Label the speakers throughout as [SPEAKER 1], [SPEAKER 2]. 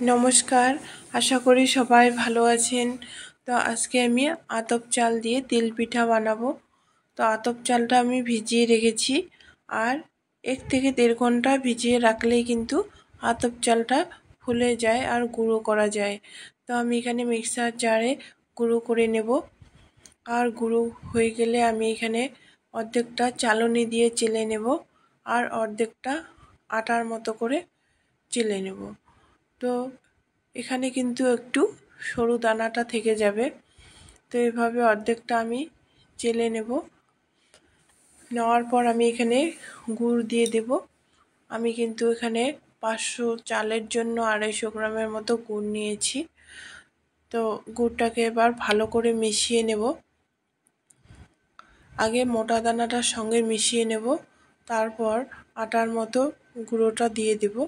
[SPEAKER 1] নমস্কার, আশা করি সবাই ভালো আছেন। তো আজকে আমি আতপ চাল দিয়ে তিল পিঠা বানাবো। তো আতপ চালটা আমি ভিজিয়ে রেখেছি, আর 1 থেকে 1.5 ঘন্টা ভিজিয়ে রাখলেই কিন্তু আতপ চালটা ফুলে যায় আর গুঁড়ো করা যায়। তো আমি এখানে মিক্সার জারে গুঁড়ো করে নেব। আর গুঁড়ো হয়ে গেলে আমি এখানে অর্ধেকটা চালনি দিয়ে চেলে নেব, আর অর্ধেকটা আটার মতো করে চেলে নেব। তো এখানে কিন্তু একটু সরু দানাটা থেকে যাবে। তো এভাবে অর্ধেকটা আমি চেলে নেব। নেওয়ার পর আমি এখানে গুড় দিয়ে দেব। আমি কিন্তু এখানে 500 চালের জন্য 250 গ্রামের মতো গুড় নিয়েছি। তো গুড়টাকে এবার ভালো করে মিশিয়ে নেব। আগে মোটা দানাটার সঙ্গে মিশিয়ে নেব, তারপর আটার মতো গুঁড়োটা দিয়ে দেব।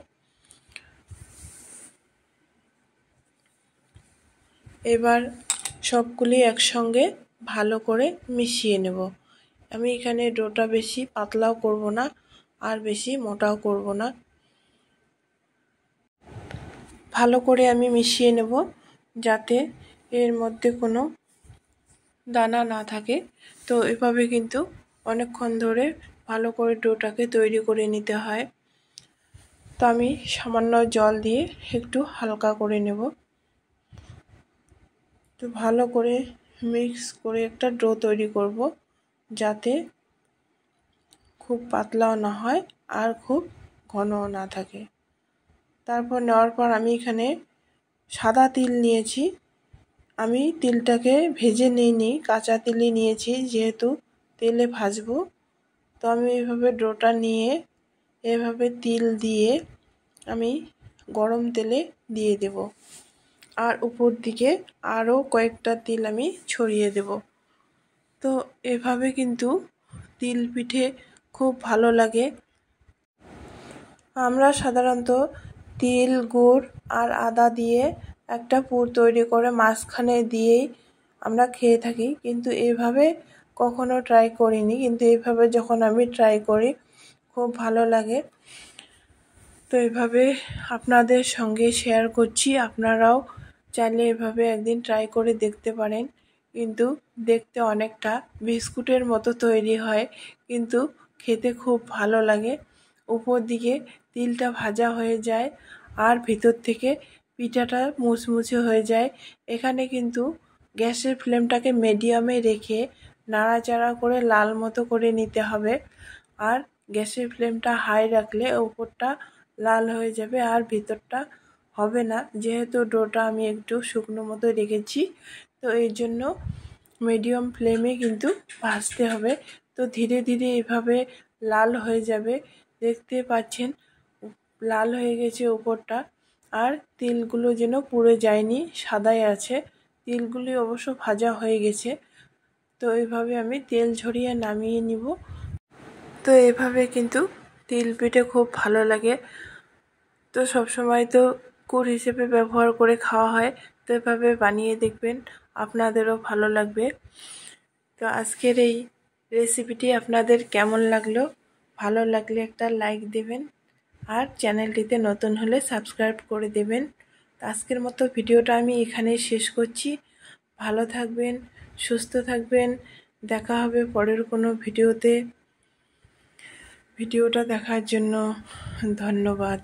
[SPEAKER 1] এবার সবগুলি একসঙ্গে ভালো করে মিশিয়ে নেব। আমি এখানে ডোটা বেশি পাতলাও করব না, আর বেশি মোটাও করব না। ভালো করে আমি মিশিয়ে নেব, যাতে এর মধ্যে কোনো দানা না থাকে। তো এভাবে কিন্তু অনেকক্ষণ ধরে ভালো করে ডোটাকে তৈরি করে নিতে হয়। তো আমি সামান্য জল দিয়ে একটু হালকা করে নেব। তো ভালো করে মিক্স করে একটা ডো তৈরি করব, যাতে খুব পাতলাও না হয় আর খুব ঘনও না থাকে। তারপর নেওয়ার পর আমি এখানে সাদা তিল নিয়েছি। আমি তিলটাকে ভেজে নিইনি, কাঁচা তিলই নিয়েছি, যেহেতু তেলে ভাজবো। তো আমি এইভাবে ডোটা নিয়ে এভাবে তিল দিয়ে আমি গরম তেলে দিয়ে দেব, আর উপর দিকে আরও কয়েকটা তিল আমি ছড়িয়ে দেব। তো এভাবে কিন্তু তিল পিঠে খুব ভালো লাগে। আমরা সাধারণত তিল, গুড় আর আদা দিয়ে একটা পুর তৈরি করে মাঝখানে দিয়েই আমরা খেয়ে থাকি, কিন্তু এইভাবে কখনো ট্রাই করিনি। কিন্তু এইভাবে যখন আমি ট্রাই করি, খুব ভালো লাগে। তো এইভাবে আপনাদের সঙ্গে শেয়ার করছি। আপনারাও চাইলে এভাবে একদিন ট্রাই করে দেখতে পারেন। কিন্তু দেখতে অনেকটা বিস্কুটের মতো তৈরি হয়, কিন্তু খেতে খুব ভালো লাগে। উপর দিকে তিলটা ভাজা হয়ে যায়, আর ভিতর থেকে পিঠাটা মুচমুচে হয়ে যায়। এখানে কিন্তু গ্যাসের ফ্লেমটাকে মিডিয়ামে রেখে নাড়াচাড়া করে লাল মতো করে নিতে হবে। আর গ্যাসের ফ্লেমটা হাই রাখলে উপরটা লাল হয়ে যাবে আর ভিতরটা হবে না, যেহেতু ডোটা আমি একটু শুকনো মতো রেখেছি। তো এই জন্য মিডিয়াম ফ্লেমে কিন্তু ভাজতে হবে। তো ধীরে ধীরে এভাবে লাল হয়ে যাবে। দেখতে পাচ্ছেন লাল হয়ে গেছে উপরটা, আর তিলগুলো যেন পুড়ে যায়নি, সাদাই আছে। তিলগুলি অবশ্য ভাজা হয়ে গেছে। তো এইভাবে আমি তেল ঝরিয়ে নামিয়ে নিব। তো এভাবে কিন্তু তিল পিঠে খুব ভালো লাগে। তো সবসময় তো গুড় হিসেবে ব্যবহার করে খাওয়া হয়। তো এভাবে বানিয়ে দেখবেন, আপনাদেরও ভালো লাগবে। তো আজকের এই রেসিপিটি আপনাদের কেমন লাগলো? ভালো লাগলে একটা লাইক দেবেন, আর চ্যানেলটিতে নতুন হলে সাবস্ক্রাইব করে দেবেন। তো আজকের মতো ভিডিওটা আমি এখানেই শেষ করছি। ভালো থাকবেন, সুস্থ থাকবেন। দেখা হবে পরের কোনো ভিডিওতে। ভিডিওটা দেখার জন্য ধন্যবাদ।